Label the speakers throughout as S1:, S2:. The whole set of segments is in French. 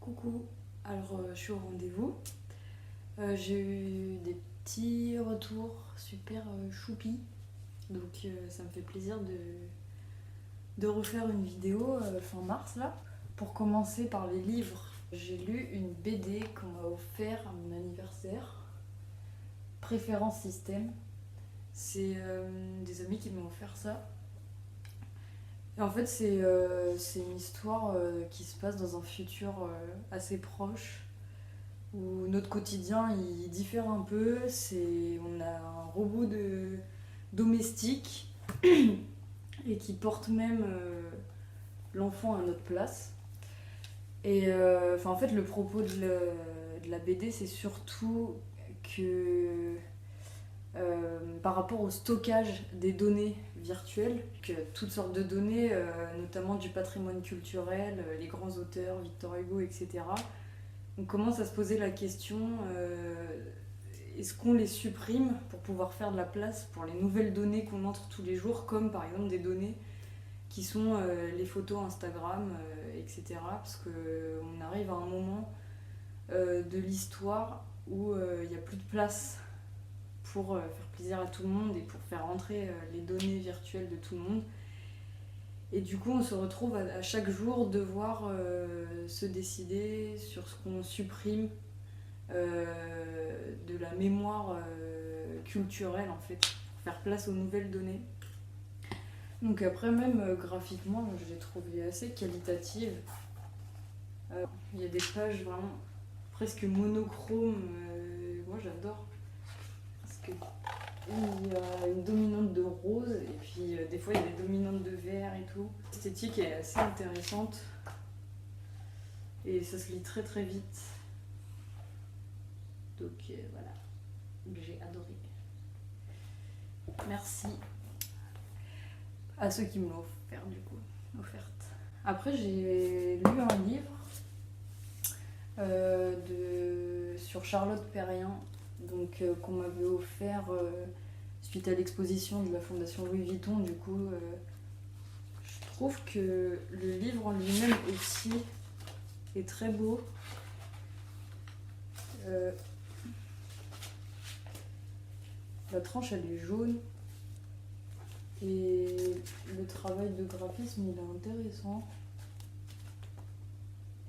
S1: Coucou, alors je suis au rendez-vous. J'ai eu des petits retours super choupis, donc ça me fait plaisir de refaire une vidéo fin mars là. Pour commencer par les livres, j'ai lu une BD qu'on m'a offert à mon anniversaire, Préférence Système. C'est des amis qui m'ont offert ça. Et en fait, c'est une histoire qui se passe dans un futur assez proche où notre quotidien il diffère un peu. On a un robot domestique et qui porte même l'enfant à notre place. Et en fait, le propos de la BD, c'est surtout que par rapport au stockage des données virtuelles, que toutes sortes de données, notamment du patrimoine culturel, les grands auteurs, Victor Hugo, etc., on commence à se poser la question est-ce qu'on les supprime pour pouvoir faire de la place pour les nouvelles données qu'on entre tous les jours, comme par exemple des données qui sont les photos Instagram, etc. Parce qu'on arrive à un moment de l'histoire où il n'y a plus de place pour faire plaisir à tout le monde et pour faire rentrer les données virtuelles de tout le monde. Et du coup, on se retrouve à chaque jour devoir se décider sur ce qu'on supprime de la mémoire culturelle, en fait, pour faire place aux nouvelles données. Donc après, même graphiquement, je l'ai trouvé assez qualitative. Il y a des pages vraiment presque monochromes. Moi, j'adore. Parce que il y a une dominante de rose et puis des fois il y a des dominantes de vert et tout. L'esthétique est assez intéressante et ça se lit très très vite. Donc voilà, j'ai adoré. Merci à ceux qui me l'ont offert du coup. Offerte. Après j'ai lu un livre sur Charlotte Perriand, donc qu'on m'avait offert suite à l'exposition de la Fondation Louis Vuitton. Du coup, je trouve que le livre en lui-même aussi est très beau. La tranche elle est jaune et le travail de graphisme il est intéressant.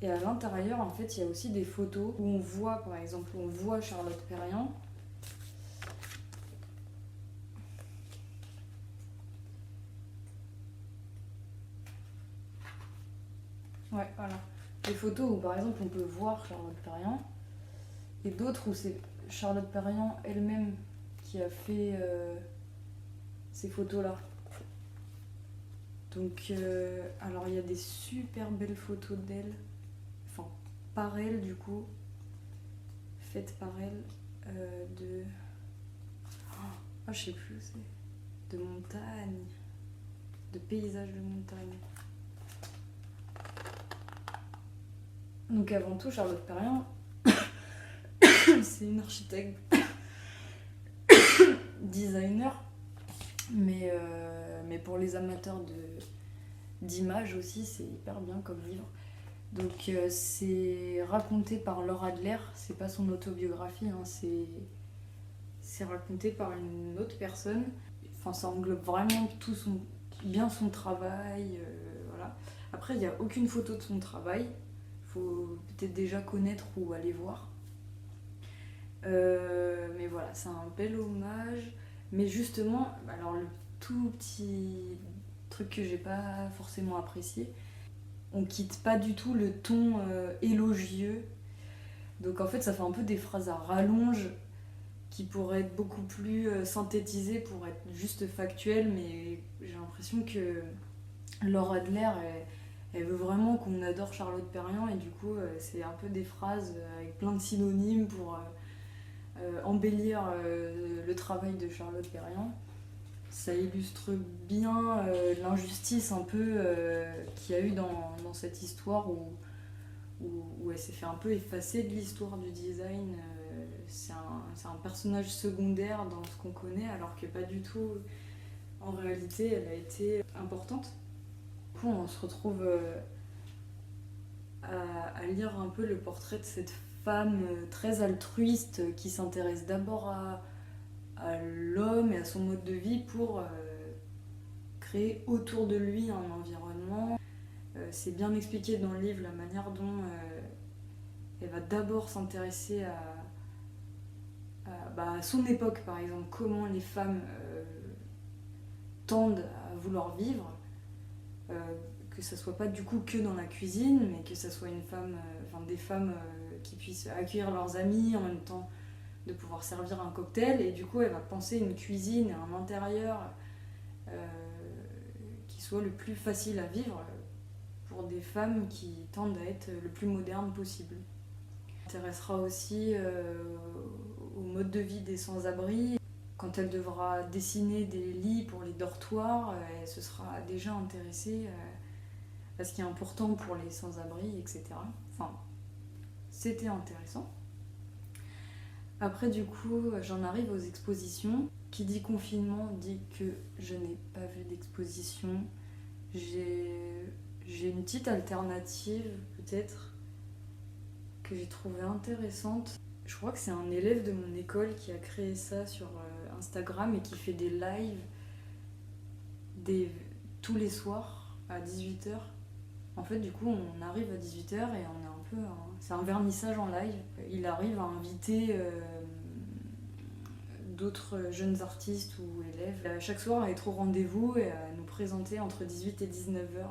S1: Et à l'intérieur, en fait, il y a aussi des photos où on voit, par exemple, Charlotte Perriand. Ouais, voilà. Des photos où, par exemple, on peut voir Charlotte Perriand. Et d'autres où c'est Charlotte Perriand elle-même qui a fait ces photos-là. Donc, alors il y a des super belles photos d'elle. Enfin, par elle, du coup. Faites par elle. De... Ah, je sais plus où c'est. De montagne. De paysages de montagne. Donc avant tout, Charlotte Perriand, c'est une architecte designer, mais pour les amateurs d'images aussi, c'est hyper bien comme livre. Donc c'est raconté par Laura Adler, c'est pas son autobiographie, hein, c'est raconté par une autre personne. Enfin, ça englobe vraiment bien son travail, voilà. Après, il n'y a aucune photo de son travail. Faut peut-être déjà connaître ou aller voir. Mais voilà, c'est un bel hommage. Mais justement, alors le tout petit truc que j'ai pas forcément apprécié, on quitte pas du tout le ton élogieux. Donc en fait, ça fait un peu des phrases à rallonge qui pourraient être beaucoup plus synthétisées pour être juste factuelles, mais j'ai l'impression que Laura Adler, elle veut vraiment qu'on adore Charlotte Perriand et du coup c'est un peu des phrases avec plein de synonymes pour embellir le travail de Charlotte Perriand. Ça illustre bien l'injustice un peu qu'il y a eu dans cette histoire où elle s'est fait un peu effacer de l'histoire du design. C'est un personnage secondaire dans ce qu'on connaît alors que pas du tout. En réalité, elle a été importante. Du coup, on se retrouve à lire un peu le portrait de cette femme très altruiste qui s'intéresse d'abord à l'homme et à son mode de vie pour créer autour de lui un environnement. C'est bien expliqué dans le livre la manière dont elle va d'abord s'intéresser à son époque, par exemple, comment les femmes tendent à vouloir vivre, que ça soit pas du coup que dans la cuisine, mais que ça soit des femmes qui puissent accueillir leurs amis en même temps de pouvoir servir un cocktail, et du coup elle va penser une cuisine et un intérieur qui soit le plus facile à vivre pour des femmes qui tendent à être le plus moderne possible. Elle s'intéressera aussi au mode de vie des sans-abri. Quand elle devra dessiner des lits pour les dortoirs, elle se sera déjà intéressée à ce qui est important pour les sans-abri, etc. Enfin, c'était intéressant. Après, du coup, j'en arrive aux expositions. Qui dit confinement dit que je n'ai pas vu d'exposition. J'ai une petite alternative, peut-être, que j'ai trouvée intéressante. Je crois que c'est un élève de mon école qui a créé ça sur Instagram et qui fait des lives tous les soirs à 18h. En fait, du coup, on arrive à 18h et on est un peu... c'est un vernissage en live. Il arrive à inviter d'autres jeunes artistes ou élèves. Chaque soir, à être au rendez-vous et à nous présenter entre 18 et 19h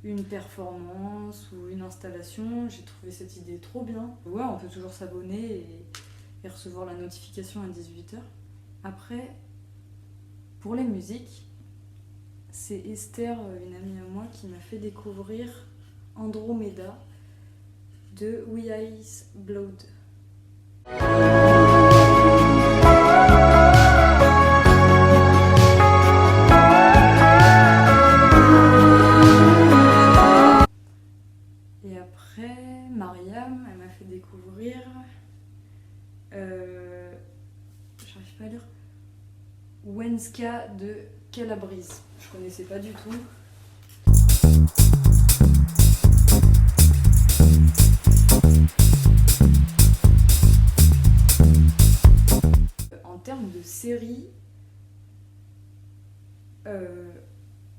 S1: une performance ou une installation. J'ai trouvé cette idée trop bien. Ouais, on peut toujours s'abonner et recevoir la notification à 18h. Après, pour les musiques, c'est Esther, une amie à moi, qui m'a fait découvrir Andromeda de We Eyes Blood. Et après, Mariam, elle m'a fait découvrir... j'arrive pas à lire... Wenska de Calabrese. Je connaissais pas du tout. En termes de série,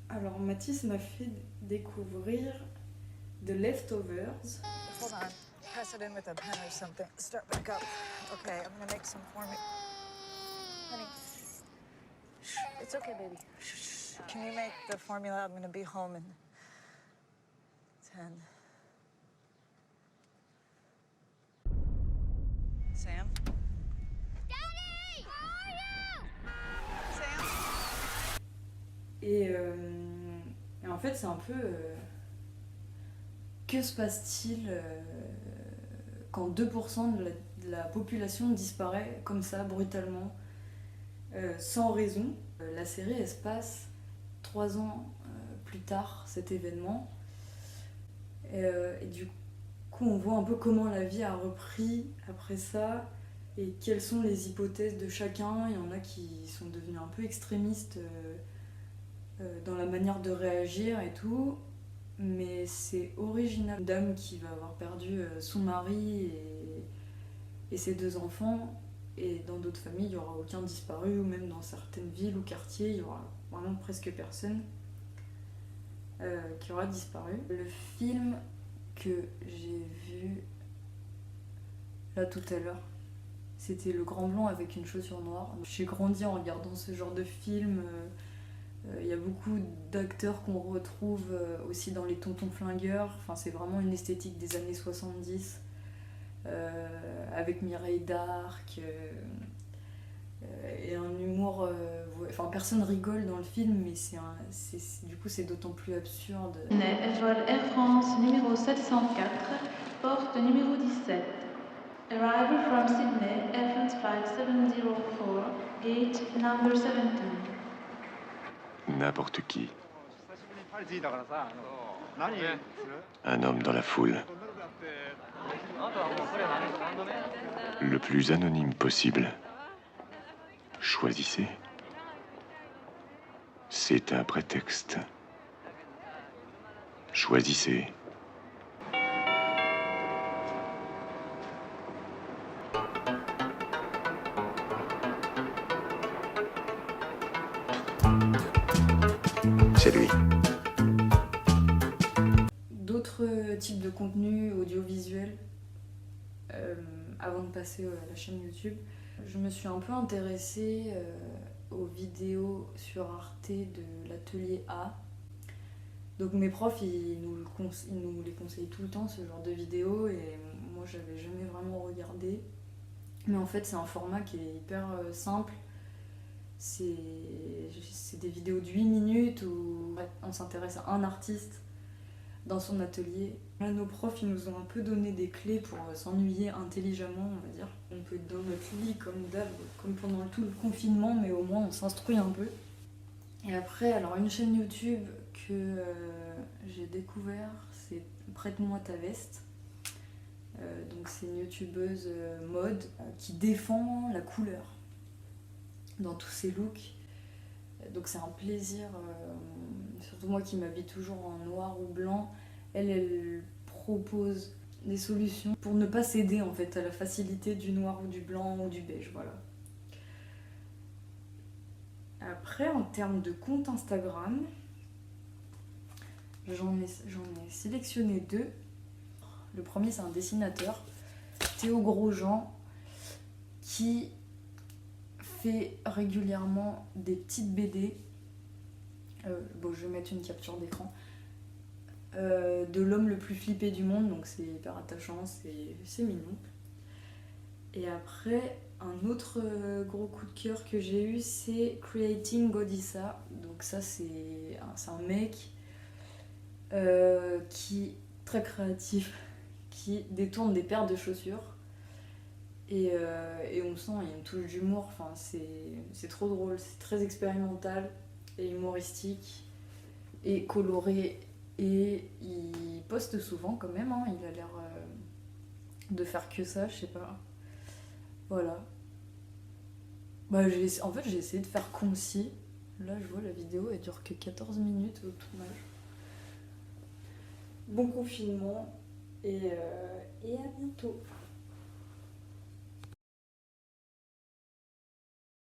S1: alors Mathis m'a fait découvrir The Leftovers.
S2: Hold on. Press it in with a pen or something. Start back up. Okay, I'm gonna make some for me. Honey. Shh. It's okay, baby. Shh. Can you make the formula? I'm gonna be home in 10. Sam?
S3: Daddy! Where are you?
S2: Sam?
S1: Et en fait, c'est un peu... que se passe-t-il quand 2% de la population disparaît comme ça, brutalement, sans raison? La série, elle se passe 3 ans plus tard, cet événement. Et du coup, on voit un peu comment la vie a repris après ça et quelles sont les hypothèses de chacun. Il y en a qui sont devenus un peu extrémistes dans la manière de réagir et tout. Mais c'est original. Une dame qui va avoir perdu son mari et ses 2 enfants. Et dans d'autres familles, il n'y aura aucun disparu, ou même dans certaines villes ou quartiers, il y aura vraiment presque personne qui aura disparu. Le film que j'ai vu là tout à l'heure, c'était Le Grand Blanc avec une chaussure noire. J'ai grandi en regardant ce genre de film. Il y a beaucoup d'acteurs qu'on retrouve aussi dans Les Tontons Flingueurs. Enfin, c'est vraiment une esthétique des années 70. Avec Mireille d'Arc et un humour... enfin, personne rigole dans le film, mais du coup, c'est d'autant plus absurde.
S4: Vol Air France numéro 704, porte numéro 17. Arrival from Sydney, Air France Flight 704, gate number 17.
S5: N'importe qui. Un homme dans la foule. Le plus anonyme possible. Choisissez. C'est un prétexte. Choisissez.
S1: d'autres types de contenus audiovisuels avant de passer à la chaîne YouTube. Je me suis un peu intéressée aux vidéos sur Arte de l'atelier A. Donc mes profs, ils nous les conseillent tout le temps, ce genre de vidéos, et moi j'avais jamais vraiment regardé. Mais en fait c'est un format qui est hyper simple. C'est des vidéos de 8 minutes où on s'intéresse à un artiste dans son atelier. Là, nos profs, ils nous ont un peu donné des clés pour s'ennuyer intelligemment, on va dire. On peut être dans notre lit comme d'hab, comme pendant tout le confinement, mais au moins on s'instruit un peu. Et après, alors une chaîne YouTube que j'ai découvert, c'est Prête-moi ta veste. Donc c'est une youtubeuse mode qui défend la couleur dans tous ses looks. Donc c'est un plaisir, surtout moi qui m'habille toujours en noir ou blanc. Elle propose des solutions pour ne pas céder en fait à la facilité du noir ou du blanc ou du beige, voilà. Après, en termes de compte Instagram, j'en ai sélectionné 2. Le premier, c'est un dessinateur, Théo Grosjean, qui fait régulièrement des petites BD. Je vais mettre une capture d'écran. De l'homme le plus flippé du monde, donc c'est hyper attachant, c'est mignon. Et après, un autre gros coup de cœur que j'ai eu, c'est Creating Godissa. Donc ça, c'est un mec qui est très créatif, qui détourne des paires de chaussures. Et on sent, il y a une touche d'humour, enfin, c'est trop drôle, c'est très expérimental et humoristique et coloré. Et il poste souvent quand même, hein. Il a l'air de faire que ça, je sais pas. Voilà. En fait, j'ai essayé de faire concis. Là, je vois la vidéo, elle dure que 14 minutes au tournage. Bon confinement et à bientôt.